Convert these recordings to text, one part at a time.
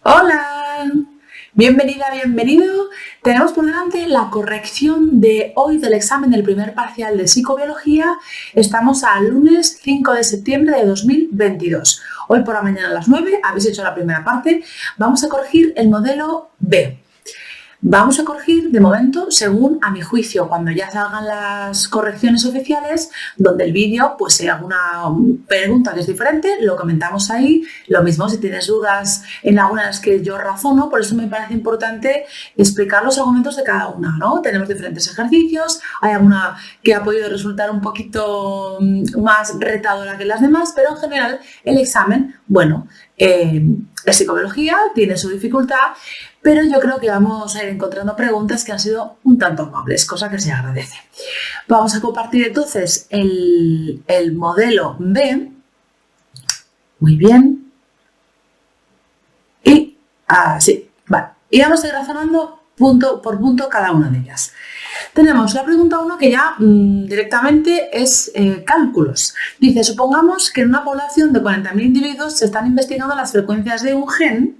Hola, bienvenida, bienvenido. Tenemos por delante la corrección de hoy del examen del primer parcial de psicobiología. Estamos al lunes 5 de septiembre de 2022. Hoy por la mañana a las 9 habéis hecho la primera parte. Vamos a corregir el modelo B. Vamos a corregir de momento según a mi juicio, cuando ya salgan las correcciones oficiales, donde el vídeo, pues si hay alguna pregunta que es diferente, lo comentamos ahí. Lo mismo si tienes dudas en alguna de las que yo razono, por eso me parece importante explicar los argumentos de cada una, ¿no? Tenemos diferentes ejercicios, hay alguna que ha podido resultar un poquito más retadora que las demás, pero en general el examen, bueno, es psicobiología, tiene su dificultad, pero yo creo que vamos a ir encontrando preguntas que han sido un tanto amables, cosa que se agradece. Vamos a compartir entonces el modelo B. Muy bien. Y así, vale. Y vamos a ir razonando punto por punto cada una de ellas. Tenemos la pregunta 1 que ya directamente es cálculos. Dice, supongamos que en una población de 40.000 individuos se están investigando las frecuencias de un gen,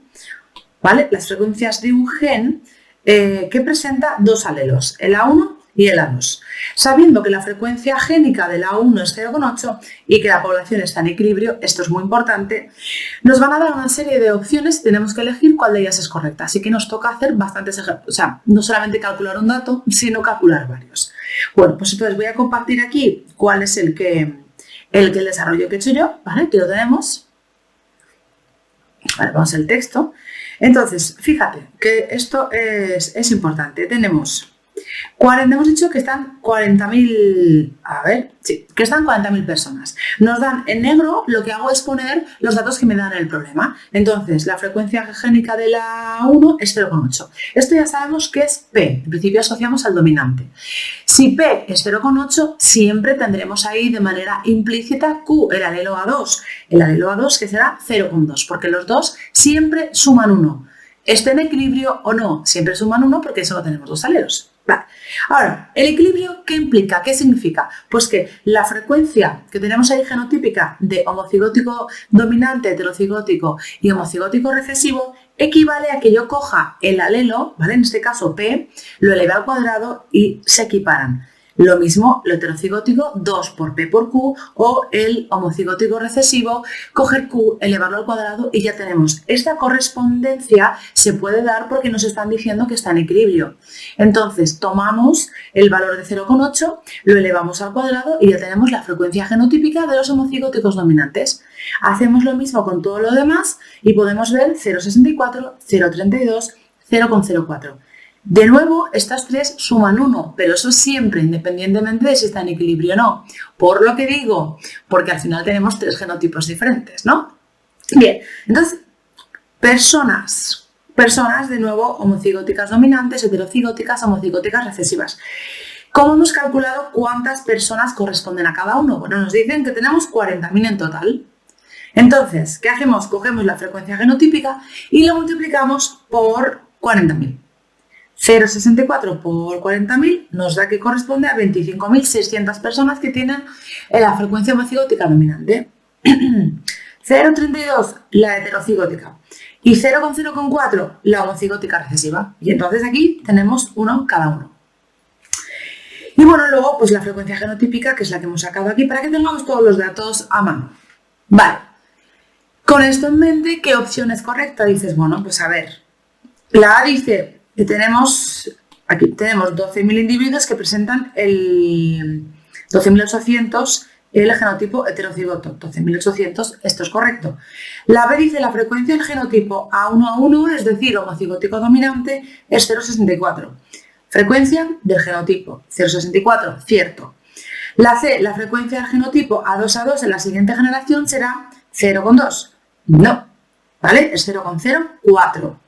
¿vale? Las frecuencias de un gen que presenta dos alelos, el A1 y el A2. Sabiendo que la frecuencia génica del A1 es 0,8 y que la población está en equilibrio, esto es muy importante, nos van a dar una serie de opciones y tenemos que elegir cuál de ellas es correcta. Así que nos toca hacer bastantes ejercicios, o sea, no solamente calcular un dato, sino calcular varios. Bueno, pues entonces voy a compartir aquí cuál es el desarrollo que he hecho yo, ¿vale? Que lo tenemos. Vale, vamos al texto. Entonces, fíjate que esto es importante. Hemos dicho que están 40.000, que están 40.000 personas. Nos dan en negro, lo que hago es poner los datos que me dan el problema. Entonces, la frecuencia génica de la 1 es 0,8. Esto ya sabemos que es P, en principio asociamos al dominante. Si P es 0,8, siempre tendremos ahí de manera implícita Q, el alelo A2. El alelo A2 que será 0,2, porque los dos siempre suman 1. Esté en equilibrio o no, siempre suman 1 porque solo tenemos dos alelos. Vale. Ahora, ¿el equilibrio qué implica? ¿Qué significa? Pues que la frecuencia que tenemos ahí genotípica de homocigótico dominante, heterocigótico y homocigótico recesivo equivale a que yo coja el alelo, ¿vale? En este caso P, lo eleve al cuadrado y se equiparan. Lo mismo, el heterocigótico, 2 por P por Q, o el homocigótico recesivo, coger Q, elevarlo al cuadrado y ya tenemos. Esta correspondencia se puede dar porque nos están diciendo que está en equilibrio. Entonces, tomamos el valor de 0,8, lo elevamos al cuadrado y ya tenemos la frecuencia genotípica de los homocigóticos dominantes. Hacemos lo mismo con todo lo demás y podemos ver 0,64, 0,32, 0,04. De nuevo, estas tres suman 1, pero eso siempre, independientemente de si está en equilibrio o no. Por lo que digo, porque al final tenemos tres genotipos diferentes, ¿no? Bien, entonces, personas de nuevo homocigóticas dominantes, heterocigóticas, homocigóticas recesivas. ¿Cómo hemos calculado cuántas personas corresponden a cada uno? Bueno, nos dicen que tenemos 40.000 en total. Entonces, ¿qué hacemos? Cogemos la frecuencia genotípica y la multiplicamos por 40.000. 0,64 por 40.000 nos da que corresponde a 25.600 personas que tienen la frecuencia homocigótica dominante. 0,32 la heterocigótica y 0,04 la homocigótica recesiva. Y entonces aquí tenemos uno cada uno. Y bueno, luego pues la frecuencia genotípica, que es la que hemos sacado aquí, para que tengamos todos los datos a mano. Vale. Con esto en mente, ¿qué opción es correcta? Dices, bueno, pues a ver. La A dice que aquí tenemos 12.000 individuos que presentan el 12.800 el genotipo heterocigoto. 12.800, esto es correcto. La B dice la frecuencia del genotipo A1A1, es decir, homocigótico dominante, es 0,64. Frecuencia del genotipo 0,64, cierto. La C, la frecuencia del genotipo A2A2 en la siguiente generación será 0,2. No, ¿vale? Es 0,04.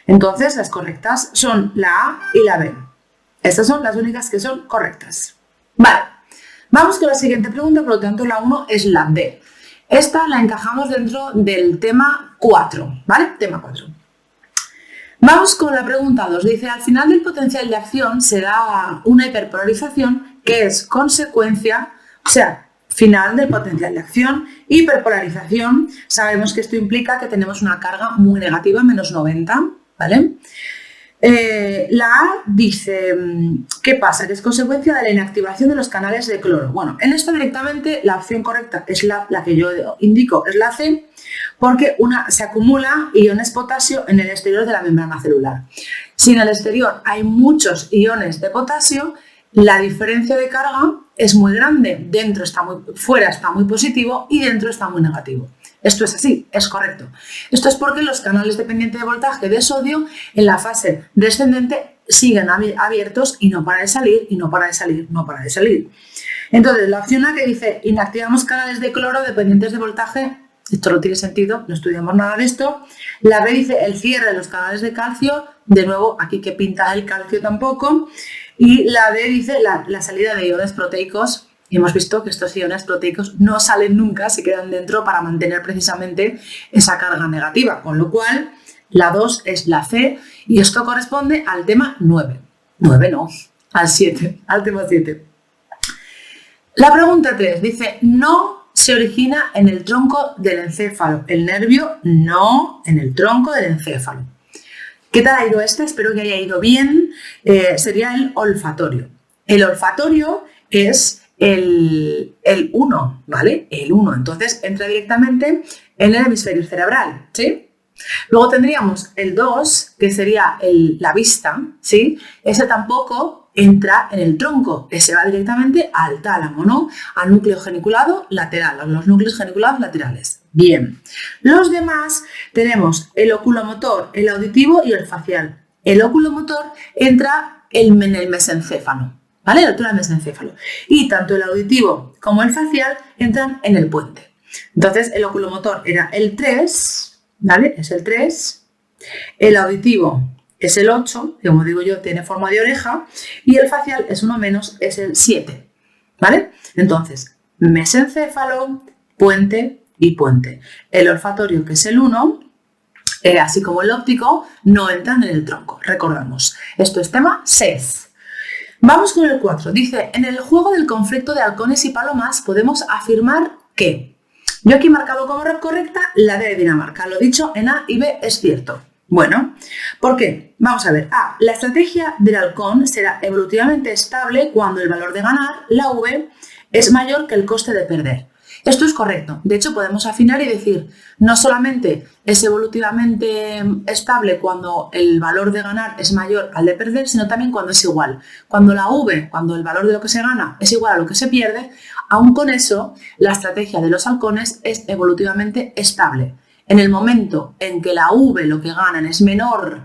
Entonces, las correctas son la A y la B. Estas son las únicas que son correctas. Vale, vamos con la siguiente pregunta, por lo tanto la 1 es la D. Esta la encajamos dentro del tema 4, ¿vale? Tema 4. Vamos con la pregunta 2. Dice, al final del potencial de acción se da una hiperpolarización que es consecuencia, o sea, final del potencial de acción. Hiperpolarización, sabemos que esto implica que tenemos una carga muy negativa, menos 90, ¿vale? La A dice, ¿qué pasa? Que es consecuencia de la inactivación de los canales de cloro. Bueno, en esto directamente la opción correcta es la que yo indico, es la C, porque se acumula iones potasio en el exterior de la membrana celular. Si en el exterior hay muchos iones de potasio, la diferencia de carga es muy grande. Fuera está muy positivo y dentro está muy negativo. Esto es así, es correcto. Esto es porque los canales dependientes de voltaje de sodio en la fase descendente siguen abiertos y no para de salir, y no para de salir, no para de salir. Entonces, la opción A que dice inactivamos canales de cloro dependientes de voltaje, esto no tiene sentido, no estudiamos nada de esto. La B dice el cierre de los canales de calcio, de nuevo aquí que pinta el calcio tampoco. Y la D dice la salida de iones proteicos. Y hemos visto que estos iones proteicos no salen nunca, se quedan dentro para mantener precisamente esa carga negativa. Con lo cual, la 2 es la C y esto corresponde al tema 9. 9 no, al 7, al tema 7. La pregunta 3 dice, no se origina en el tronco del encéfalo. El nervio no en el tronco del encéfalo. ¿Qué tal ha ido este? Espero que haya ido bien. Sería el olfatorio. El olfatorio es el 1, ¿vale? El 1, entonces entra directamente en el hemisferio cerebral, ¿sí? Luego tendríamos el 2, que sería la vista, ¿sí? Ese tampoco entra en el tronco, ese va directamente al tálamo, ¿no? Al núcleo geniculado lateral, a los núcleos geniculados laterales. Bien. Los demás tenemos el oculomotor, el auditivo y el facial. El oculomotor entra en el mesencéfalo. ¿Vale? La altura del mesencéfalo. Y tanto el auditivo como el facial entran en el puente. Entonces, el oculomotor era el 3, ¿vale? Es el 3. El auditivo es el 8, que como digo yo, tiene forma de oreja. Y el facial es uno menos, es el 7, ¿vale? Entonces, mesencéfalo, puente y puente. El olfatorio, que es el 1, así como el óptico, no entran en el tronco. Recordamos, esto es tema 6. Vamos con el 4. Dice, en el juego del conflicto de halcones y palomas podemos afirmar que... Yo aquí he marcado como correcta la D de Dinamarca. Lo dicho en A y B es cierto. Bueno, ¿por qué? Vamos a ver. A. La estrategia del halcón será evolutivamente estable cuando el valor de ganar, la V, es mayor que el coste de perder. Esto es correcto. De hecho, podemos afinar y decir, no solamente es evolutivamente estable cuando el valor de ganar es mayor al de perder, sino también cuando es igual. Cuando la V, cuando el valor de lo que se gana es igual a lo que se pierde, aún con eso, la estrategia de los halcones es evolutivamente estable. En el momento en que la V, lo que ganan, es menor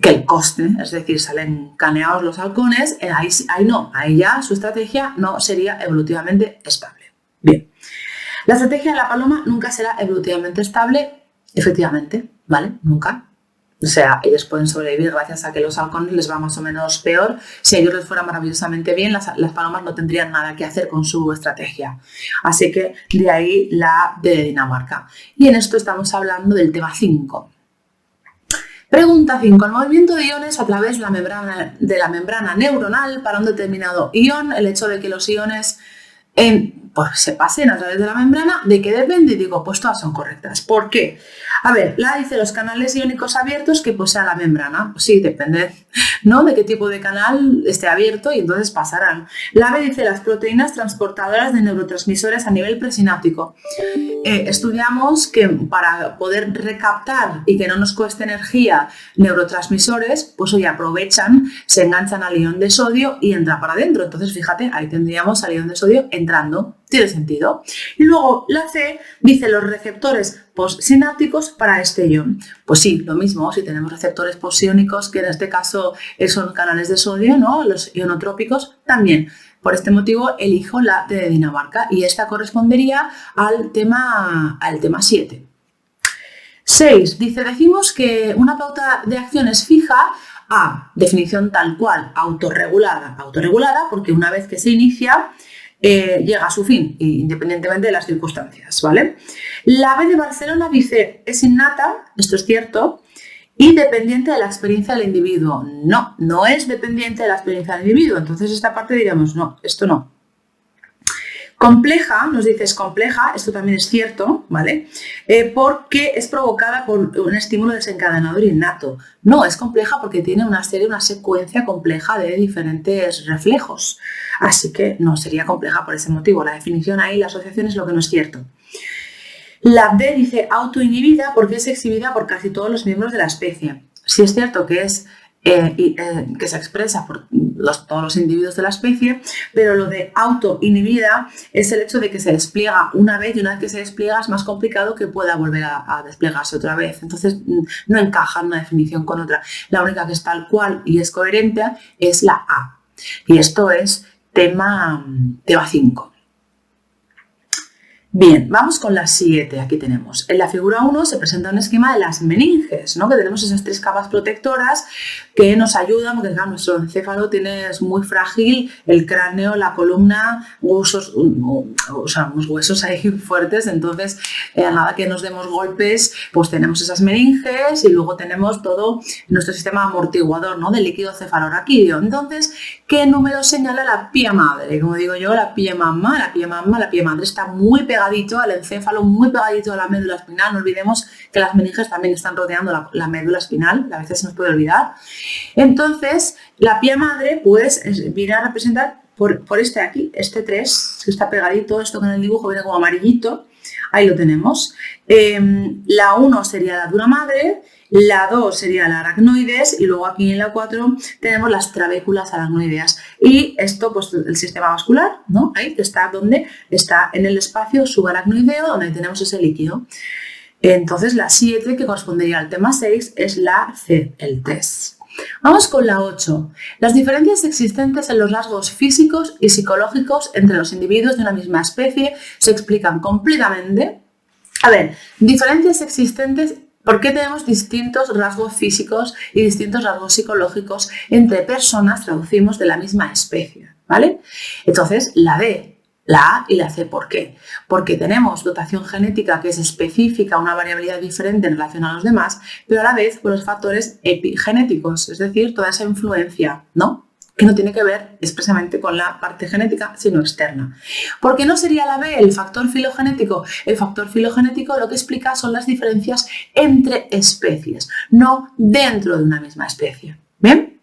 que el coste, es decir, salen caneados los halcones, ahí no, ahí ya su estrategia no sería evolutivamente estable. Bien, la estrategia de la paloma nunca será evolutivamente estable, efectivamente, ¿vale? Nunca. O sea, ellos pueden sobrevivir gracias a que los halcones les va más o menos peor. Si a ellos les fuera maravillosamente bien, las palomas no tendrían nada que hacer con su estrategia. Así que de ahí la de Dinamarca. Y en esto estamos hablando del tema 5. Pregunta 5. El movimiento de iones a través de la membrana neuronal para un determinado ion, el hecho de que los iones pues se pasen a través de la membrana, ¿de qué depende? Y digo, pues todas son correctas. ¿Por qué? A ver, la dice los canales iónicos abiertos que posea la membrana. Pues sí, depende, ¿no? De qué tipo de canal esté abierto y entonces pasarán. La B dice las proteínas transportadoras de neurotransmisores a nivel presináptico. Estudiamos que para poder recaptar y que no nos cueste energía neurotransmisores, pues hoy aprovechan, se enganchan al ion de sodio y entra para adentro. Entonces, fíjate, ahí tendríamos al ion de sodio entrando. Tiene sentido. Y luego la C dice los receptores postsinápticos para este ion. Pues sí, lo mismo, si tenemos receptores posiónicos, que en este caso son canales de sodio, ¿no? Los ionotrópicos también. Por este motivo elijo la de Dinamarca y esta correspondería al tema 7. 6. Dice, decimos que una pauta de acción es fija. A, definición tal cual, autorregulada, porque una vez que se inicia, llega a su fin, independientemente de las circunstancias, ¿vale? La B de Barcelona dice, es innata, esto es cierto, y dependiente de la experiencia del individuo. No, no es dependiente de la experiencia del individuo, entonces esta parte diríamos, no, esto no. Compleja, nos dices compleja, esto también es cierto, ¿vale? Porque es provocada por un estímulo desencadenador innato. No, es compleja porque tiene una secuencia compleja de diferentes reflejos. Así que no sería compleja por ese motivo. La definición ahí, la asociación es lo que no es cierto. La D dice autoinhibida porque es exhibida por casi todos los miembros de la especie. Sí es cierto que es que se expresa por todos los individuos de la especie, pero lo de autoinhibida es el hecho de que se despliega una vez y una vez que se despliega es más complicado que pueda volver a desplegarse otra vez. Entonces no encaja una definición con otra. La única que es tal cual y es coherente es la A. Y esto es tema 5. Bien, vamos con la 7, aquí tenemos. En la figura 1 se presenta un esquema de las meninges, ¿no? Que tenemos esas 3 capas protectoras que nos ayudan, porque claro, nuestro encéfalo es muy frágil, el cráneo, la columna, unos huesos ahí fuertes, entonces nada que nos demos golpes, pues tenemos esas meninges y luego tenemos todo nuestro sistema amortiguador, ¿no? Del líquido cefalorraquídeo. Entonces, ¿qué número señala la pía madre? Como digo yo, la pía madre está muy pegadito al encéfalo, muy pegadito a la médula espinal. No olvidemos que las meninges también están rodeando la médula espinal, a veces se nos puede olvidar. Entonces, la pía madre pues viene a representar por este aquí, este 3, que está pegadito, esto que en el dibujo viene como amarillito, ahí lo tenemos. La 1 sería la dura madre, la 2 sería la aracnoides y luego aquí en la 4 tenemos las trabéculas aracnoideas. Y esto, pues el sistema vascular, ¿no? Ahí está donde está en el espacio subaracnoideo, donde tenemos ese líquido. Entonces la 7, que correspondería al tema 6, es la C, el 3. Vamos con la 8. Las diferencias existentes en los rasgos físicos y psicológicos entre los individuos de una misma especie se explican completamente. A ver, diferencias existentes. ¿Por qué tenemos distintos rasgos físicos y distintos rasgos psicológicos entre personas, traducimos, de la misma especie? ¿Vale? Entonces, la D, la A y la C, ¿por qué? Porque tenemos dotación genética que es específica, una variabilidad diferente en relación a los demás, pero a la vez por los factores epigenéticos, es decir, toda esa influencia, ¿no? Que no tiene que ver expresamente con la parte genética, sino externa. ¿Por qué no sería la B el factor filogenético? El factor filogenético lo que explica son las diferencias entre especies, no dentro de una misma especie. ¿Bien?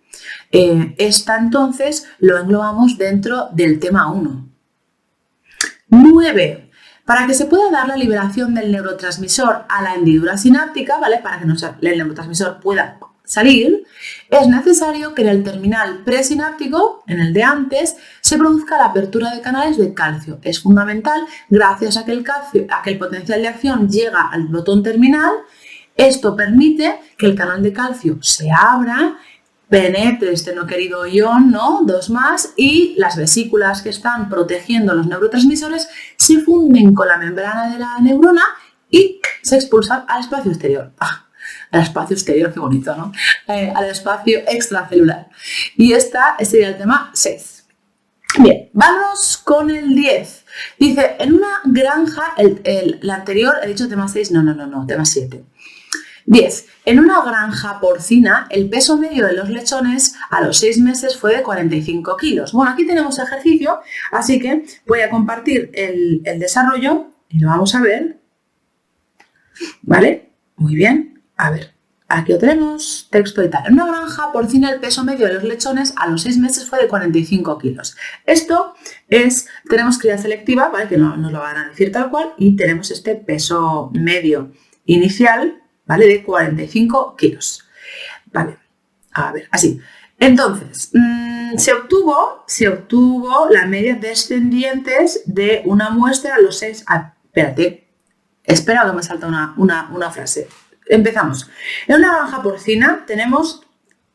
Esta entonces lo englobamos dentro del tema 1. 9. Para que se pueda dar la liberación del neurotransmisor a la hendidura sináptica, ¿vale? Para que el neurotransmisor pueda salir, es necesario que en el terminal presináptico, en el de antes, se produzca la apertura de canales de calcio. Es fundamental, gracias a que el potencial de acción llega al botón terminal, esto permite que el canal de calcio se abra, penetre este no querido ion, ¿no? 2 más, y las vesículas que están protegiendo los neurotransmisores se funden con la membrana de la neurona y se expulsan al espacio exterior. Al espacio exterior, qué bonito, ¿no? Al espacio extracelular. Y este sería el tema 6. Bien, vamos con el 10. Dice, en una granja, el anterior he dicho tema 6, no, tema 7. 10. En una granja porcina, el peso medio de los lechones a los 6 meses fue de 45 kilos. Bueno, aquí tenemos ejercicio, así que voy a compartir el desarrollo y lo vamos a ver. ¿Vale? Muy bien. A ver, aquí lo tenemos, texto y tal. En una granja porcina el peso medio de los lechones a los 6 meses fue de 45 kilos. Esto es, tenemos cría selectiva, ¿vale? Que no nos lo van a decir tal cual, y tenemos este peso medio inicial, ¿vale? De 45 kilos. Vale, a ver, así. Entonces, se obtuvo la media descendientes de una muestra a los 6... espera que me salta una frase. Empezamos. En una granja porcina tenemos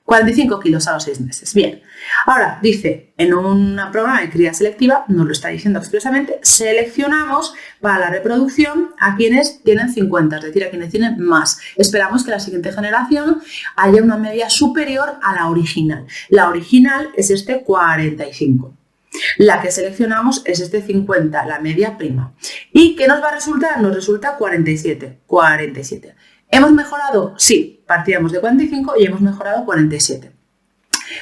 45 kilos a los 6 meses. Bien. Ahora, dice, en un programa de cría selectiva, nos lo está diciendo expresamente, seleccionamos para la reproducción a quienes tienen 50, es decir, a quienes tienen más. Esperamos que la siguiente generación haya una media superior a la original. La original es este 45. La que seleccionamos es este 50, la media prima. ¿Y qué nos va a resultar? Nos resulta 47. 47. ¿Hemos mejorado? Sí, partíamos de 45 y hemos mejorado 47.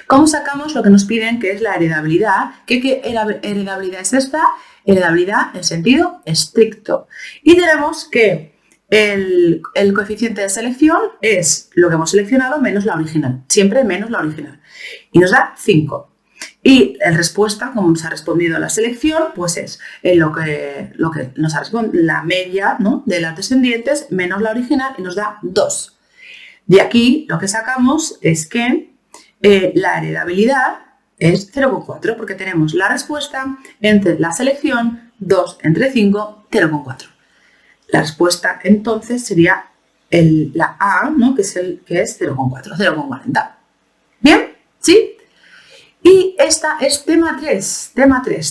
¿Cómo sacamos lo que nos piden, que es la heredabilidad? ¿Qué heredabilidad es esta? Heredabilidad en sentido estricto. Y tenemos que el coeficiente de selección es lo que hemos seleccionado menos la original, siempre menos la original. Y nos da 5. Y la respuesta, como nos ha respondido la selección, pues es lo que nos ha respondido la media, ¿no?, de las descendientes menos la original y nos da 2. De aquí lo que sacamos es que la heredabilidad es 0,4 porque tenemos la respuesta entre la selección 2 entre 5, 0,4. La respuesta entonces sería la A, ¿no?, que es 0,4, 0,40. ¿Bien? ¿Sí? Y esta es tema 3,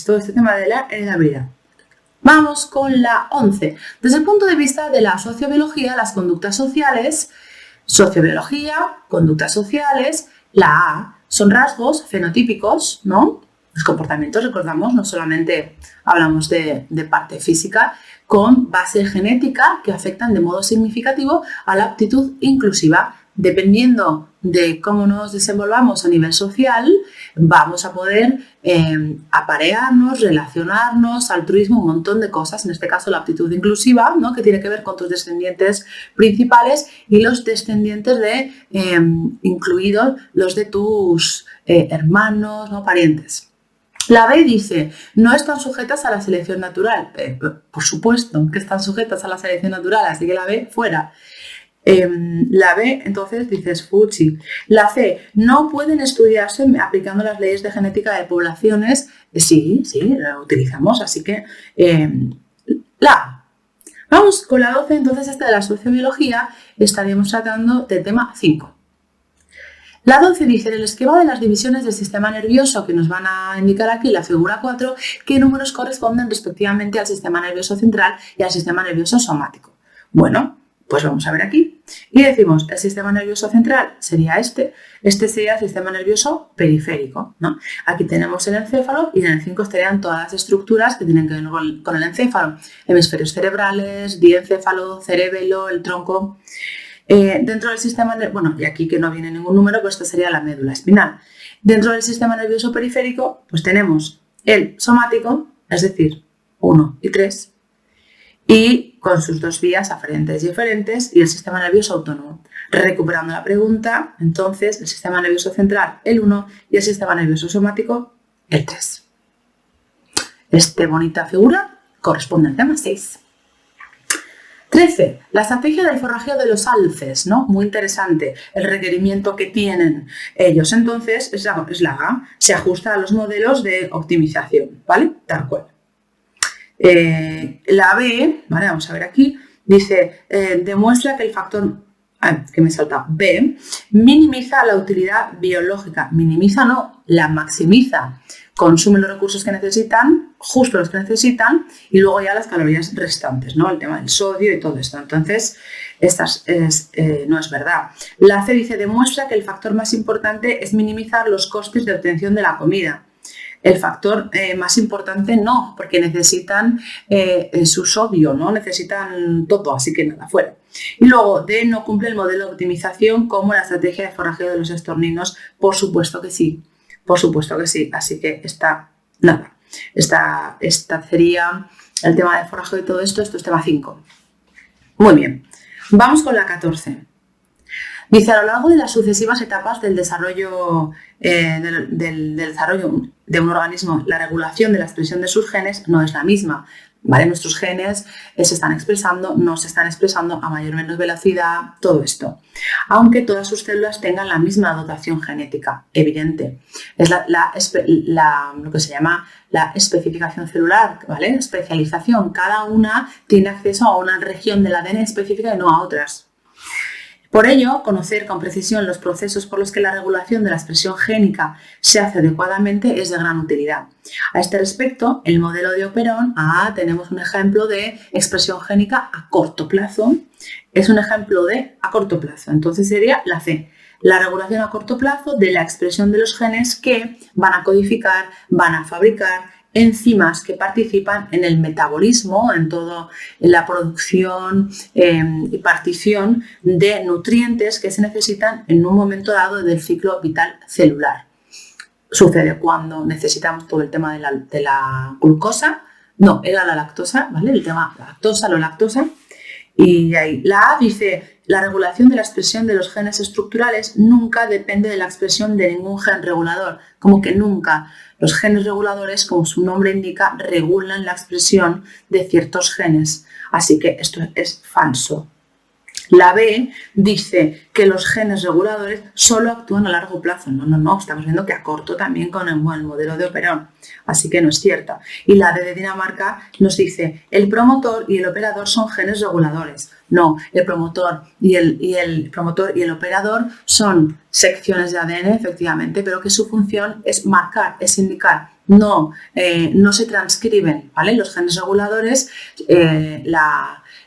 todo este tema de la heredabilidad. Vamos con la 11. Desde el punto de vista de la sociobiología, las conductas sociales, conductas sociales, la A, son rasgos fenotípicos, ¿no? Los comportamientos, recordamos, no solamente hablamos de parte física, con base genética que afectan de modo significativo a la aptitud inclusiva. Dependiendo de cómo nos desenvolvamos a nivel social, vamos a poder aparearnos, relacionarnos, altruismo, un montón de cosas. En este caso, la aptitud inclusiva, ¿no?, que tiene que ver con tus descendientes principales y los descendientes incluidos los de tus hermanos, ¿no?, parientes. La B dice, no están sujetas a la selección natural. Por supuesto que están sujetas a la selección natural, así que la B fuera. La B, entonces, dices fuchi. La C, no pueden estudiarse aplicando las leyes de genética de poblaciones. Sí, la utilizamos, así que la A. Vamos con la 12, entonces esta de la sociobiología estaríamos tratando del tema 5. La 12 dice, en el esquema de las divisiones del sistema nervioso que nos van a indicar aquí en la figura 4, qué números corresponden respectivamente al sistema nervioso central y al sistema nervioso somático. Bueno, pues vamos a ver aquí. Y decimos, el sistema nervioso central sería este sería el sistema nervioso periférico, ¿no? Aquí tenemos el encéfalo y en el 5 estarían todas las estructuras que tienen que ver con el encéfalo. Hemisferios cerebrales, diencéfalo, cerebelo, el tronco. Dentro del sistema, bueno, y aquí que no viene ningún número, pues esta sería la médula espinal. Dentro del sistema nervioso periférico, pues tenemos el somático, es decir, 1 y 3, y con sus dos vías aferentes y eferentes, y el sistema nervioso autónomo. Recuperando la pregunta, entonces, el sistema nervioso central, el 1, y el sistema nervioso somático, el 3. Esta bonita figura corresponde al tema 6. 13. La estrategia del forrajeo de los alces, ¿no? Muy interesante el requerimiento que tienen ellos. Entonces, es la A, se ajusta a los modelos de optimización, ¿vale? Tal cual. La B, ¿vale? Vamos a ver aquí, dice, demuestra que el factor, B, minimiza la utilidad biológica. Minimiza no, la maximiza. Consume los recursos que necesitan, justo los que necesitan, y luego ya las calorías restantes, ¿no? El tema del sodio y todo esto. Entonces, no es verdad. La C dice, demuestra que el factor más importante es minimizar los costes de obtención de la comida. El factor más importante no, porque necesitan su sodio, ¿no? Necesitan todo, así que nada, fuera. Y luego, D, no cumple el modelo de optimización como la estrategia de forrajeo de los estorninos. Por supuesto que sí. Por supuesto que sí, así que nada. Esta sería el tema de forrajeo y todo esto es tema 5. Muy bien, vamos con la 14. Dice, a lo largo de las sucesivas etapas del desarrollo, del desarrollo de un organismo, la regulación de la expresión de sus genes no es la misma. ¿Vale? Nuestros genes se están expresando, no se están expresando a mayor o menor velocidad, todo esto. Aunque todas sus células tengan la misma dotación genética, evidente. Es lo que se llama la especificación celular, ¿vale? Especialización. Cada una tiene acceso a una región del ADN específica y no a otras. Por ello, conocer con precisión los procesos por los que la regulación de la expresión génica se hace adecuadamente es de gran utilidad. A este respecto, el modelo de Operon, tenemos un ejemplo de expresión génica a corto plazo. Es un ejemplo de a corto plazo. Entonces sería la C, la regulación a corto plazo de la expresión de los genes que van a codificar, van a fabricar enzimas que participan en el metabolismo, en la producción y partición de nutrientes que se necesitan en un momento dado del ciclo vital celular. Sucede cuando necesitamos todo el tema de la glucosa, no, era la lactosa, ¿vale? El tema lactosa. Y ahí, la A dice, la regulación de la expresión de los genes estructurales nunca depende de la expresión de ningún gen regulador, como que nunca. Los genes reguladores, como su nombre indica, regulan la expresión de ciertos genes, así que esto es falso. La B dice que los genes reguladores solo actúan a largo plazo. No, estamos viendo que a corto también con el modelo de Operon, así que no es cierta. Y la D de Dinamarca nos dice, el promotor y el operador son genes reguladores. No, el promotor y el operador son secciones de ADN, efectivamente, pero que su función es marcar, es indicar. No se transcriben, ¿vale? Los genes reguladores,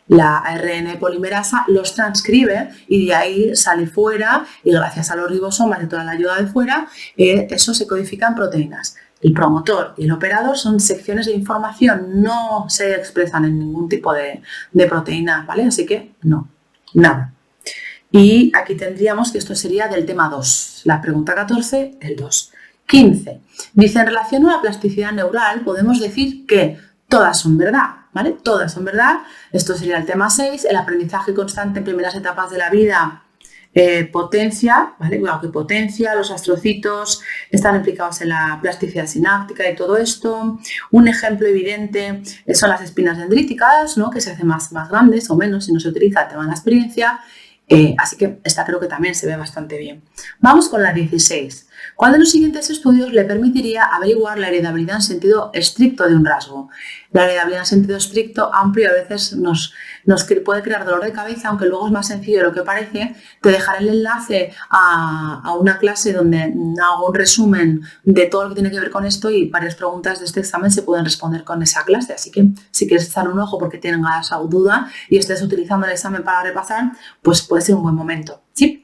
la ARN polimerasa los transcribe y de ahí sale fuera y gracias a los ribosomas y toda la ayuda de fuera, eso se codifica en proteínas. El promotor y el operador son secciones de información, no se expresan en ningún tipo de proteína, ¿vale? Así que no, nada. Y aquí tendríamos que esto sería del tema 2, la pregunta 14, el 2. 15. Dice, en relación a la plasticidad neural podemos decir que todas son verdad, ¿vale? Todas son verdad. Esto sería el tema 6, el aprendizaje constante en primeras etapas de la vida potencia, ¿vale? Claro que potencia, los astrocitos están implicados en la plasticidad sináptica y todo esto. Un ejemplo evidente son las espinas dendríticas, ¿no? Que se hacen más grandes o menos si no se utiliza el tema de la experiencia. Así que esta creo que también se ve bastante bien. Vamos con la 16. ¿Cuál de los siguientes estudios le permitiría averiguar la heredabilidad en sentido estricto de un rasgo? La heredabilidad en sentido estricto, amplio, a veces nos puede crear dolor de cabeza, aunque luego es más sencillo de lo que parece. Te dejaré el enlace a una clase donde hago un resumen de todo lo que tiene que ver con esto y varias preguntas de este examen se pueden responder con esa clase. Así que si quieres echar un ojo porque tengas duda y estés utilizando el examen para repasar, pues puede ser un buen momento, ¿sí?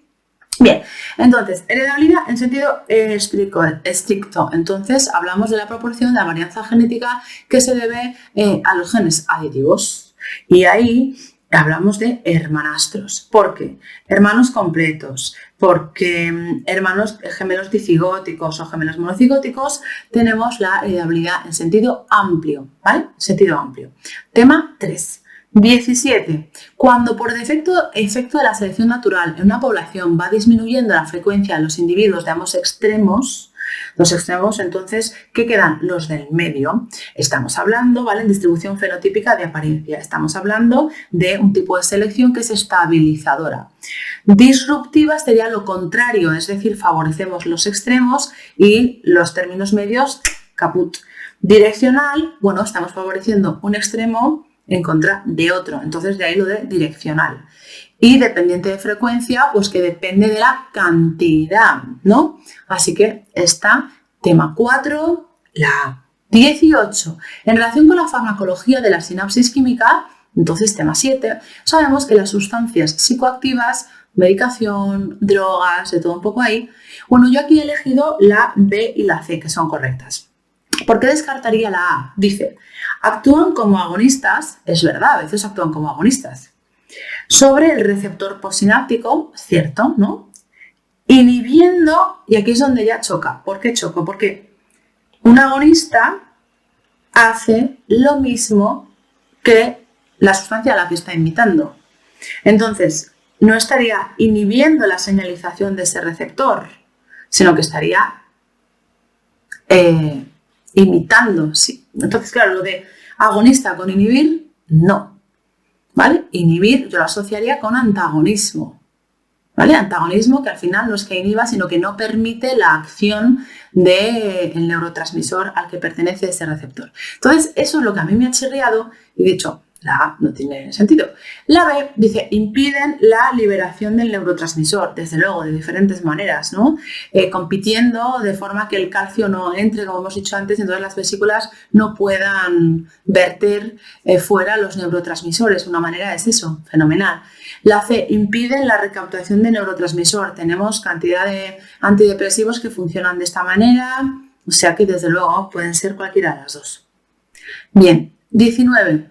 Bien, entonces, heredabilidad en sentido estricto. Entonces, hablamos de la proporción de la varianza genética que se debe a los genes aditivos. Y ahí hablamos de hermanastros. ¿Por qué? Hermanos completos. Porque hermanos gemelos dicigóticos o gemelos monocigóticos tenemos la heredabilidad en sentido amplio, ¿vale? Sentido amplio. Tema 3. 17. Cuando por efecto de la selección natural en una población va disminuyendo la frecuencia de los individuos de ambos extremos, entonces, ¿qué quedan? Los del medio. Estamos hablando, ¿vale? En distribución fenotípica de apariencia. Estamos hablando de un tipo de selección que es estabilizadora. Disruptiva sería lo contrario, es decir, favorecemos los extremos y los términos medios, caput. Direccional, bueno, estamos favoreciendo un extremo en contra de otro, entonces de ahí lo de direccional. Y dependiente de frecuencia, pues que depende de la cantidad, ¿no? Así que está tema 4, la 18. En relación con la farmacología de la sinapsis química, entonces tema 7, sabemos que las sustancias psicoactivas, medicación, drogas, de todo un poco ahí. Bueno, yo aquí he elegido la B y la C, que son correctas. ¿Por qué descartaría la A? Dice, actúan como agonistas, es verdad, a veces actúan como agonistas, sobre el receptor postsináptico, cierto, ¿no? Inhibiendo, y aquí es donde ya choca. ¿Por qué choco? Porque un agonista hace lo mismo que la sustancia a la que está imitando. Entonces, no estaría inhibiendo la señalización de ese receptor, sino que estaría imitando, sí. Entonces, claro, lo de agonista con inhibir, no. ¿Vale? Inhibir yo lo asociaría con antagonismo. ¿Vale? Antagonismo que al final no es que inhiba, sino que no permite la acción del neurotransmisor al que pertenece ese receptor. Entonces, eso es lo que a mí me ha chirriado y dicho, la A no tiene sentido. La B dice, impiden la liberación del neurotransmisor, desde luego, de diferentes maneras, ¿no? Compitiendo de forma que el calcio no entre, como hemos dicho antes, entonces las vesículas no puedan verter fuera los neurotransmisores. Una manera es eso, fenomenal. La C, impiden la recaptación de neurotransmisor. Tenemos cantidad de antidepresivos que funcionan de esta manera. O sea que desde luego pueden ser cualquiera de las dos. Bien, 19.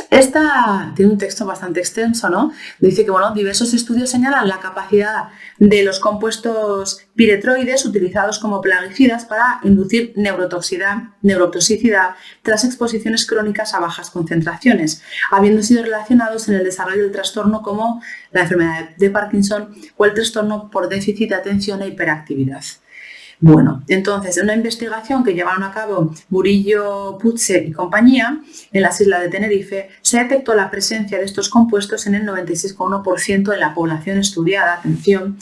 Esta tiene un texto bastante extenso, ¿no? Dice que, bueno, diversos estudios señalan la capacidad de los compuestos piretroides utilizados como plaguicidas para inducir neurotoxicidad tras exposiciones crónicas a bajas concentraciones, habiendo sido relacionados en el desarrollo del trastorno como la enfermedad de Parkinson o el trastorno por déficit de atención e hiperactividad. Bueno, entonces, en una investigación que llevaron a cabo Murillo Puig y compañía en las islas de Tenerife, se detectó la presencia de estos compuestos en el 96,1% de la población estudiada, atención,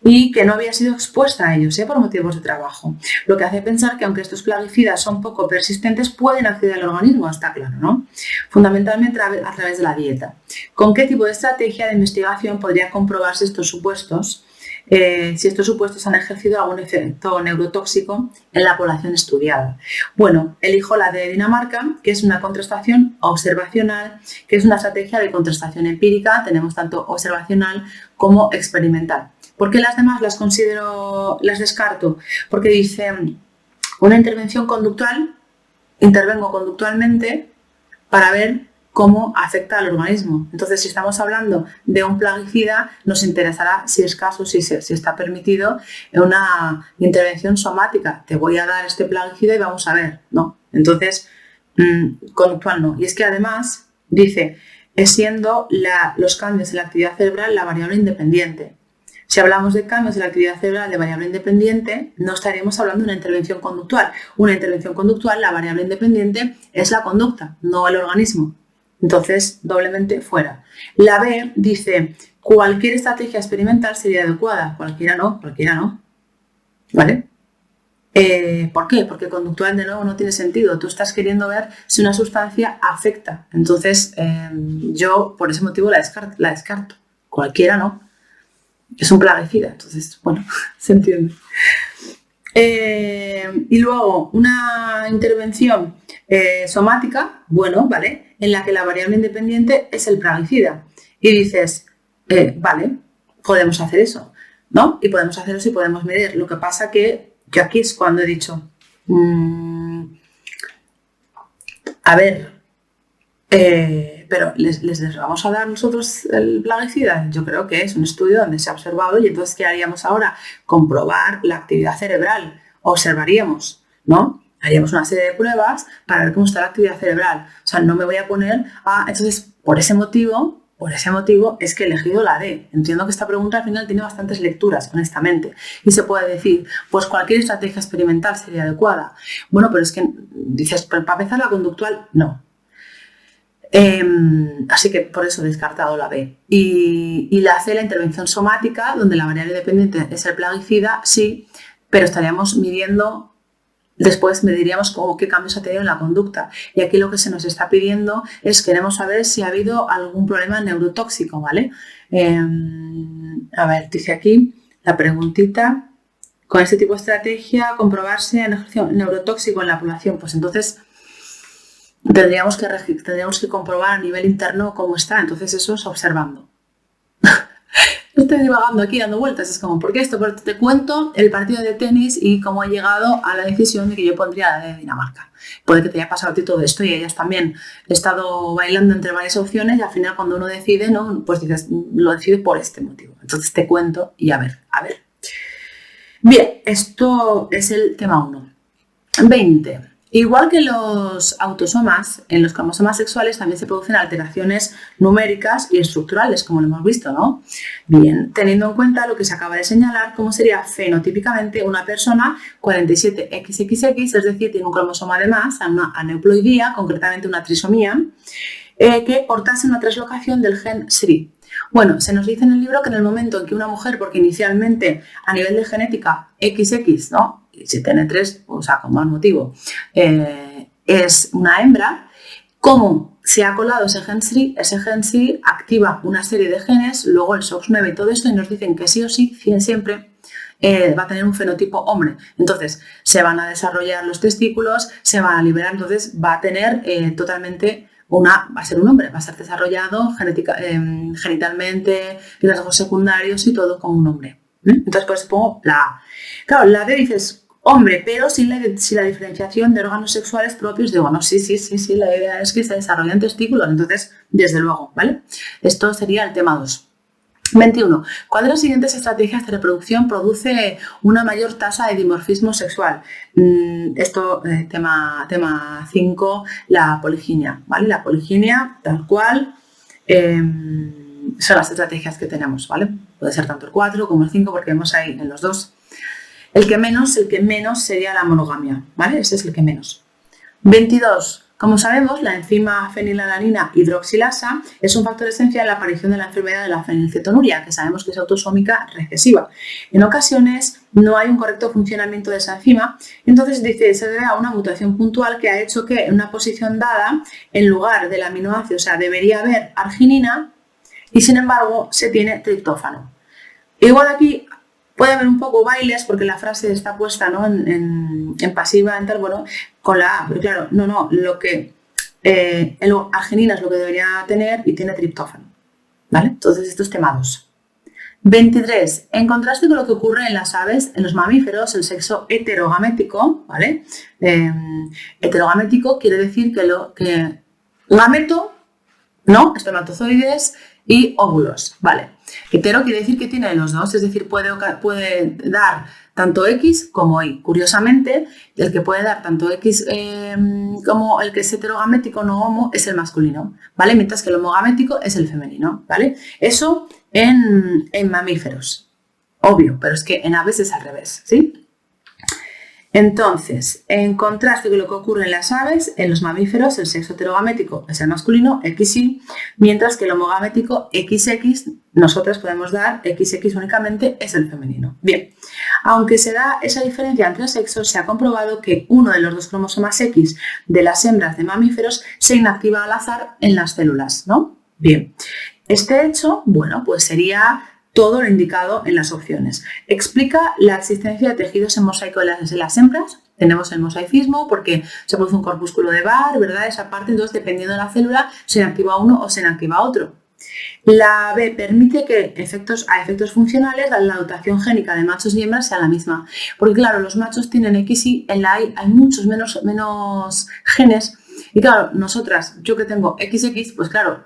y que no había sido expuesta a ellos por motivos de trabajo. Lo que hace pensar que aunque estos plaguicidas son poco persistentes, pueden acceder al organismo, está claro, ¿no? Fundamentalmente a través de la dieta. ¿Con qué tipo de estrategia de investigación podría comprobarse estos supuestos? Si estos supuestos han ejercido algún efecto neurotóxico en la población estudiada. Bueno, elijo la de Dinamarca, que es una contrastación observacional, que es una estrategia de contrastación empírica, tenemos tanto observacional como experimental. ¿Por qué las demás las descarto? Porque dice una intervención conductual, intervengo conductualmente para ver cómo afecta al organismo. Entonces, si estamos hablando de un plaguicida, nos interesará, si es caso, si está permitido, una intervención somática. Te voy a dar este plaguicida y vamos a ver, ¿no? Entonces, conductual no. Y es que además, dice, es siendo los cambios en la actividad cerebral la variable independiente. Si hablamos de cambios en la actividad cerebral de variable independiente, no estaríamos hablando de una intervención conductual. Una intervención conductual, la variable independiente es la conducta, no el organismo. Entonces, doblemente fuera. La B dice, cualquier estrategia experimental sería adecuada. Cualquiera no. ¿Vale? ¿Por qué? Porque conductual, de nuevo, no tiene sentido. Tú estás queriendo ver si una sustancia afecta. Entonces, yo por ese motivo la descarto. Cualquiera no. Es un plaguicida. Entonces, bueno, se entiende. Y luego, una intervención somática, bueno, ¿vale? En la que la variable independiente es el plaguicida. Y dices, vale, podemos hacer eso, ¿no? Y podemos hacer eso y podemos medir. Lo que pasa que yo aquí es cuando he dicho, a ver, pero ¿les vamos a dar nosotros el plaguicida? Yo creo que es un estudio donde se ha observado y entonces, ¿qué haríamos ahora? Comprobar la actividad cerebral. Observaríamos, ¿no? Haríamos una serie de pruebas para ver cómo está la actividad cerebral. O sea, no me voy a poner a... Entonces, por ese motivo es que he elegido la D. Entiendo que esta pregunta al final tiene bastantes lecturas, honestamente. Y se puede decir, pues cualquier estrategia experimental sería adecuada. Bueno, pero es que dices, para empezar la conductual, no. Así que por eso he descartado la B. Y la C, la intervención somática, donde la variable dependiente es el plaguicida, sí, pero estaríamos midiendo, después mediríamos qué cambios ha tenido en la conducta. Y aquí lo que se nos está pidiendo es, queremos saber si ha habido algún problema neurotóxico, ¿vale? A ver, dice aquí la preguntita, con este tipo de estrategia, comprobarse en ejercicio neurotóxico en la población, pues entonces... Tendríamos que comprobar a nivel interno cómo está, entonces eso es observando. Estoy divagando aquí, dando vueltas, es como, ¿por qué esto? Pero te cuento el partido de tenis y cómo he llegado a la decisión de que yo pondría la de Dinamarca. Puede que te haya pasado a ti todo esto y ellas también. He estado bailando entre varias opciones y al final cuando uno decide, ¿no? Pues dices, lo decido por este motivo. Entonces te cuento y a ver. Bien, esto es el tema 1. 20. Igual que los autosomas, en los cromosomas sexuales también se producen alteraciones numéricas y estructurales, como lo hemos visto, ¿no? Bien, teniendo en cuenta lo que se acaba de señalar, cómo sería fenotípicamente una persona 47XXX, es decir, tiene un cromosoma de más, una aneuploidía, concretamente una trisomía, que portase una translocación del gen SRI. Bueno, se nos dice en el libro que en el momento en que una mujer, porque inicialmente a nivel de genética XX, ¿no? Si tiene 3, o sea, con más motivo, es una hembra, como se ha colado ese gen SRI activa una serie de genes, luego el SOX9 y todo esto, y nos dicen que sí o sí, siempre, va a tener un fenotipo hombre. Entonces, se van a desarrollar los testículos, se van a liberar, entonces va a tener totalmente... va a ser un hombre, va a ser desarrollado genitalmente, rasgos secundarios y todo como un hombre. Entonces, pues pongo la A. Claro, la D dices, Hombre, pero sin la diferenciación de órganos sexuales propios, digo, no, sí, la idea es que se desarrollen testículos, entonces, desde luego, ¿vale? Esto sería el tema 2. 21. ¿Cuál de las siguientes estrategias de reproducción produce una mayor tasa de dimorfismo sexual? Esto, tema 5, la poliginia, ¿vale? La poliginia, tal cual, son las estrategias que tenemos, ¿vale? Puede ser tanto el 4 como el 5 porque vemos ahí en los dos. El que menos sería la monogamia, ¿vale? Ese es el que menos. 22. Como sabemos, la enzima fenilalanina hidroxilasa es un factor esencial en la aparición de la enfermedad de la fenilcetonuria, que sabemos que es autosómica recesiva. En ocasiones no hay un correcto funcionamiento de esa enzima, entonces dice se debe a una mutación puntual que ha hecho que en una posición dada, en lugar del aminoácido, o sea, debería haber arginina y sin embargo se tiene triptófano. Igual aquí puede haber un poco bailes porque la frase está puesta, ¿no? en pasiva, en tal, bueno, con la A, pero claro, no, arginina es lo que debería tener y tiene triptófano, ¿vale? Entonces esto es tema 2. 23. En contraste con lo que ocurre en las aves, en los mamíferos, el sexo heterogamético, ¿vale? Heterogamético quiere decir que gameto, ¿no? Espermatozoides y óvulos, ¿vale? Hetero quiere decir que tiene los dos, es decir, puede dar tanto X como Y. Curiosamente, el que puede dar tanto X como el que es heterogamético no homo es el masculino, ¿vale? Mientras que el homogamético es el femenino, ¿vale? Eso en mamíferos, obvio, pero es que en aves es al revés, ¿sí? Entonces, en contraste con lo que ocurre en las aves, en los mamíferos el sexo heterogamético es el masculino, XY, mientras que el homogamético XX, nosotras podemos dar XX únicamente, es el femenino. Bien, aunque se da esa diferencia entre sexos, se ha comprobado que uno de los dos cromosomas X de las hembras de mamíferos se inactiva al azar en las células, ¿no? Bien, este hecho, bueno, pues sería todo lo indicado en las opciones. Explica la existencia de tejidos en mosaico de las hembras. Tenemos el mosaicismo porque se produce un corpúsculo de Barr, ¿verdad? Esa parte, entonces, dependiendo de la célula, se inactiva uno o se inactiva otro. La B permite que a efectos funcionales la dotación génica de machos y hembras sea la misma. Porque, claro, los machos tienen XY, en la Y hay muchos menos genes. Y claro, nosotras, yo que tengo XX, pues claro,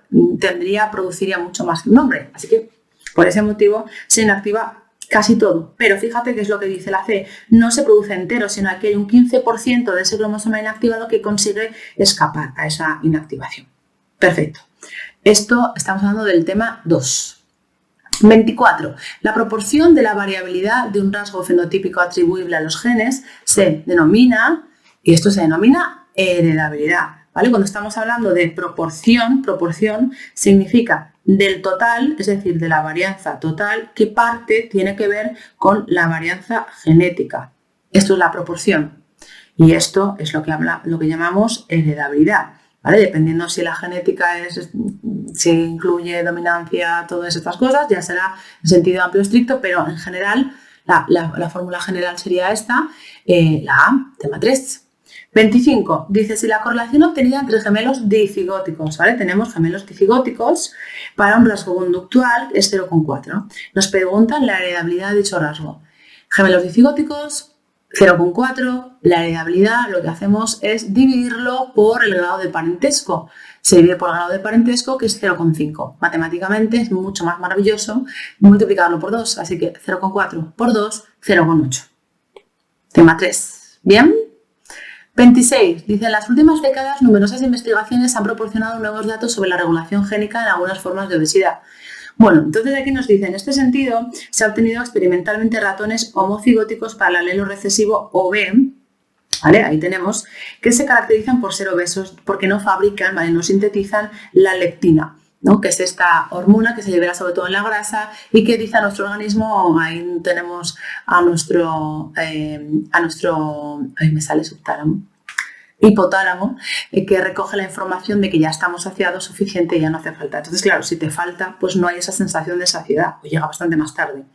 produciría mucho más que un hombre. Así que por ese motivo se inactiva casi todo. Pero fíjate qué es lo que dice la C. No se produce entero, sino que hay un 15% de ese cromosoma inactivado que consigue escapar a esa inactivación. Perfecto. Esto estamos hablando del tema 2. 24. La proporción de la variabilidad de un rasgo fenotípico atribuible a los genes se denomina, y esto se denomina heredabilidad. ¿Vale? Cuando estamos hablando de proporción significa del total, es decir, de la varianza total, qué parte tiene que ver con la varianza genética. Esto es la proporción. Y esto es lo que llamamos heredabilidad. ¿Vale? Dependiendo si la genética si incluye dominancia, todas estas cosas, ya será en sentido amplio estricto, pero en general, la fórmula general sería esta, la A, tema 3. 25. Dice, si la correlación obtenida entre gemelos dicigóticos, ¿vale? Tenemos gemelos dicigóticos para un rasgo conductual es 0,4. Nos preguntan la heredabilidad de dicho rasgo. Gemelos dicigóticos, 0,4. La heredabilidad lo que hacemos es dividirlo por el grado de parentesco. Se divide por el grado de parentesco, que es 0,5. Matemáticamente es mucho más maravilloso multiplicarlo por 2, así que 0,4 por 2, 0,8. Tema 3. ¿Bien? 26. Dice, en las últimas décadas numerosas investigaciones han proporcionado nuevos datos sobre la regulación génica en algunas formas de obesidad. Bueno, entonces aquí nos dice, en este sentido, se ha obtenido experimentalmente ratones homocigóticos para el alelo recesivo OB, ¿vale? Ahí tenemos, que se caracterizan por ser obesos porque no fabrican, ¿vale? No sintetizan la leptina, ¿no? Que es esta hormona que se libera sobre todo en la grasa y que dice a nuestro organismo, ahí tenemos a nuestro ahí me sale subtálamo, hipotálamo, que recoge la información de que ya estamos saciados suficiente y ya no hace falta. Entonces, claro, si te falta, pues no hay esa sensación de saciedad, o llega bastante más tarde.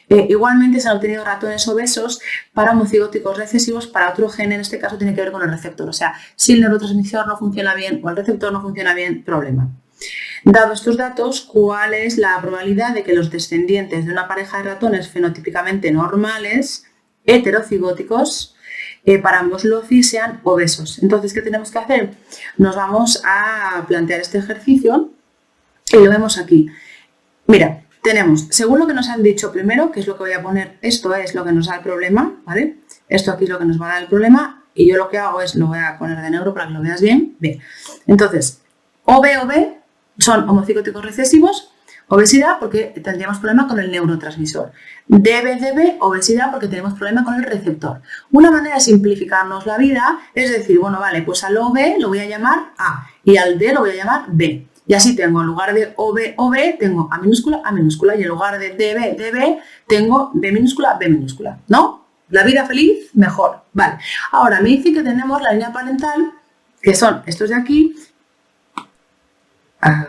Igualmente se han obtenido ratones obesos para homocigóticos recesivos para otro gen, en este caso tiene que ver con el receptor. O sea, si el neurotransmisor no funciona bien o el receptor no funciona bien, problema. Dado estos datos, ¿cuál es la probabilidad de que los descendientes de una pareja de ratones fenotípicamente normales heterocigóticos para ambos loci sean obesos. Entonces, ¿qué tenemos que hacer? Nos vamos a plantear este ejercicio y lo vemos aquí. Mira, tenemos, según lo que nos han dicho primero, que es lo que voy a poner, esto es lo que nos da el problema, ¿vale? Esto aquí es lo que nos va a dar el problema y yo lo que hago es, lo voy a poner de negro para que lo veas bien. Bien, entonces, OB son homocigóticos recesivos, obesidad porque tendríamos problema con el neurotransmisor. DB, obesidad porque tenemos problema con el receptor. Una manera de simplificarnos la vida es decir, bueno, vale, pues al OB lo voy a llamar A y al D lo voy a llamar B. Y así tengo, en lugar de OB, tengo A minúscula, y en lugar de DB, tengo B minúscula, ¿no? La vida feliz, mejor. Vale. Ahora me dice que tenemos la línea parental, que son estos de aquí, vale,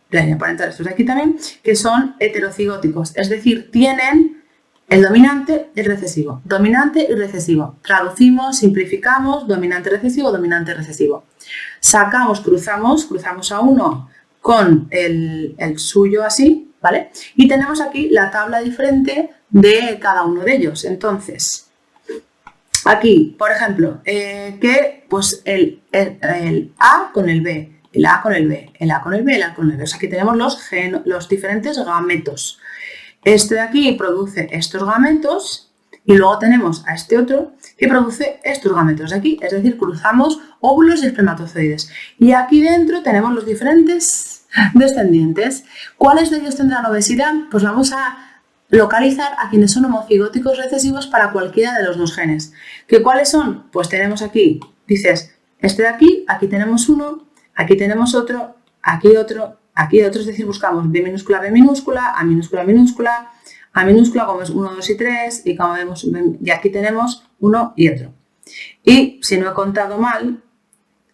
la línea parental, estos de aquí también, que son heterocigóticos, es decir, tienen el dominante y el recesivo. Dominante y recesivo. Traducimos, simplificamos, dominante recesivo. Sacamos, cruzamos a uno con el suyo así, ¿vale? Y tenemos aquí la tabla diferente de cada uno de ellos. Entonces, aquí, por ejemplo, que pues el A con el B, el A con el B, el A con el B, el A con el B. O sea, aquí tenemos los diferentes gametos. Este de aquí produce estos gametos y luego tenemos a este otro que produce estos gametos de aquí, es decir, cruzamos óvulos y espermatozoides. Y aquí dentro tenemos los diferentes descendientes. ¿Cuáles de ellos tendrán obesidad? Pues vamos a localizar a quienes son homocigóticos recesivos para cualquiera de los dos genes. ¿Que cuáles son? Pues tenemos aquí, dices, este de aquí tenemos uno, aquí tenemos otro, aquí otro, es decir, buscamos B minúscula, A minúscula, A minúscula, como es 1, 2 y 3, y como vemos, y aquí tenemos uno y otro. Y si no he contado mal,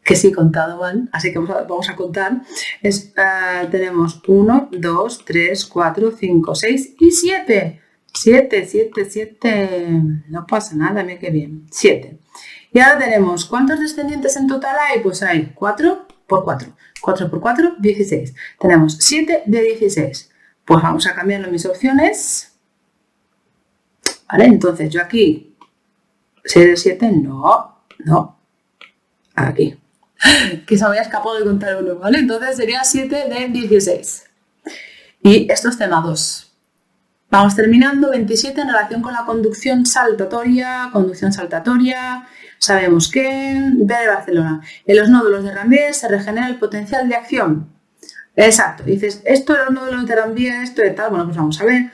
que sí he contado mal, así que vamos a contar, tenemos 1, 2, 3, 4, 5, 6 y 7. 7, no pasa nada, mira qué bien, 7. Y ahora tenemos, ¿cuántos descendientes en total hay? Pues hay 4 por 4. 4 por 4, 16. Tenemos 7 de 16. Pues vamos a cambiarlo en mis opciones. Vale, entonces yo aquí, 6 de 7, no. Aquí. Que se me había escapado de contar uno, ¿vale? Entonces sería 7 de 16. Y esto es tema 2. Vamos terminando, 27 en relación con la conducción saltatoria. Sabemos que, B de Barcelona, en los nódulos de Ranvier se regenera el potencial de acción. Exacto, dices, esto de los nódulos de Ranvier, esto de tal, bueno, pues vamos a ver.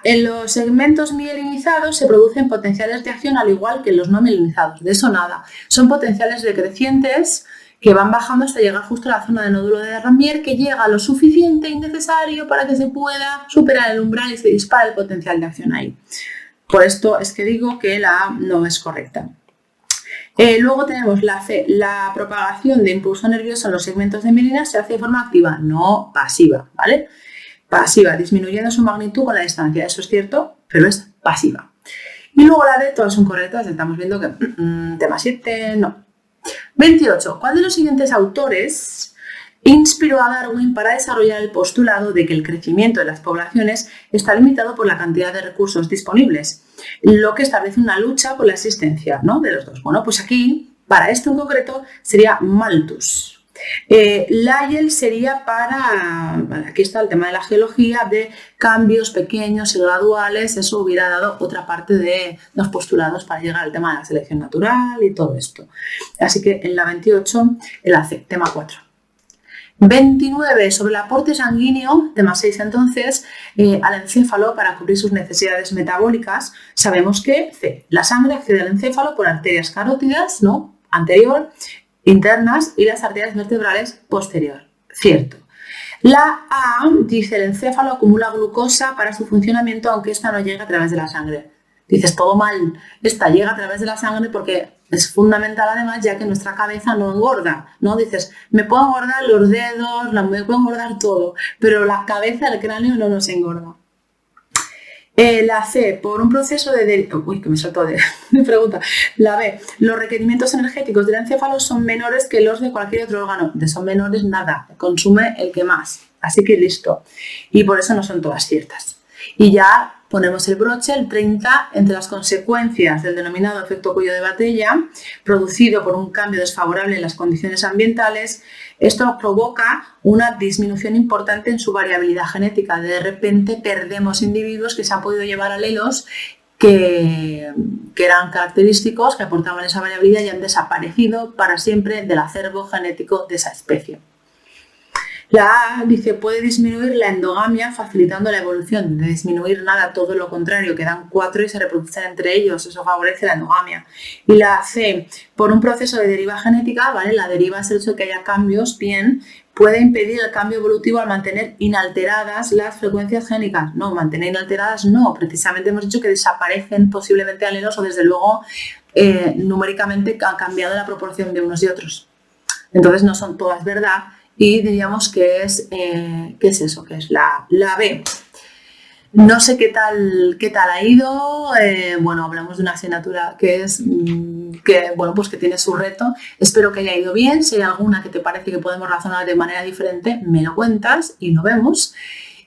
En los segmentos mielinizados se producen potenciales de acción al igual que en los no mielinizados. De eso nada. Son potenciales decrecientes que van bajando hasta llegar justo a la zona de nódulo de Ranvier, que llega a lo suficiente y necesario para que se pueda superar el umbral y se dispara el potencial de acción ahí. Por esto es que digo que la A no es correcta. Luego tenemos la C, la propagación de impulso nervioso en los segmentos de mielina se hace de forma activa, no pasiva, ¿vale? Pasiva, disminuyendo su magnitud con la distancia, eso es cierto, pero es pasiva. Y luego la D, todas son correctas, estamos viendo que tema 7, no. 28. ¿Cuál de los siguientes autores inspiró a Darwin para desarrollar el postulado de que el crecimiento de las poblaciones está limitado por la cantidad de recursos disponibles, lo que establece una lucha por la existencia, ¿no?, de los dos? Bueno, pues aquí, para esto en concreto, sería Malthus. Lyell sería aquí está el tema de la geología, de cambios pequeños y graduales, eso hubiera dado otra parte de los postulados para llegar al tema de la selección natural y todo esto. Así que en la 28, el AC, tema 4. 29, sobre el aporte sanguíneo, tema 6 entonces, al encéfalo para cubrir sus necesidades metabólicas. Sabemos que C, la sangre accede al encéfalo por arterias carótidas, ¿no?, anterior, internas, y las arterias vertebrales posterior. Cierto. La A dice, el encéfalo acumula glucosa para su funcionamiento aunque esta no llegue a través de la sangre. Dices, todo mal, esta llega a través de la sangre porque es fundamental además, ya que nuestra cabeza no engorda, ¿no? Dices, me puedo engordar los dedos, me puedo engordar todo, pero la cabeza, el cráneo no nos engorda. La C, por un proceso de... Uy, que me saltó de pregunta. La B, los requerimientos energéticos del encéfalo son menores que los de cualquier otro órgano. De son menores nada, consume el que más. Así que listo. Y por eso no son todas ciertas. Y ya ponemos el broche, el 30, entre las consecuencias del denominado efecto cuello de botella, producido por un cambio desfavorable en las condiciones ambientales. Esto provoca una disminución importante en su variabilidad genética. De repente perdemos individuos que se han podido llevar alelos que eran característicos, que aportaban esa variabilidad y han desaparecido para siempre del acervo genético de esa especie. La A dice, puede disminuir la endogamia facilitando la evolución. De disminuir nada, todo lo contrario, quedan 4 y se reproducen entre ellos, eso favorece la endogamia. Y la C, por un proceso de deriva genética, ¿vale? La deriva es el hecho de que haya cambios, bien, puede impedir el cambio evolutivo al mantener inalteradas las frecuencias génicas. No, mantener inalteradas no, precisamente hemos dicho que desaparecen posiblemente alelos o desde luego numéricamente ha cambiado la proporción de unos y otros. Entonces no son todas verdad. Y diríamos que es eso, que es la B. No sé qué tal ha ido. Bueno, hablamos de una asignatura que es pues que tiene su reto. Espero que haya ido bien. Si hay alguna que te parece que podemos razonar de manera diferente, me lo cuentas y lo vemos.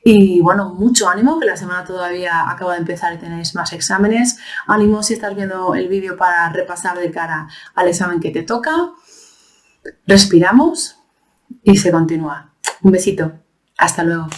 Y bueno, mucho ánimo, que la semana todavía acaba de empezar y tenéis más exámenes. Ánimo si estás viendo el vídeo para repasar de cara al examen que te toca. Respiramos y se continúa. Un besito. Hasta luego.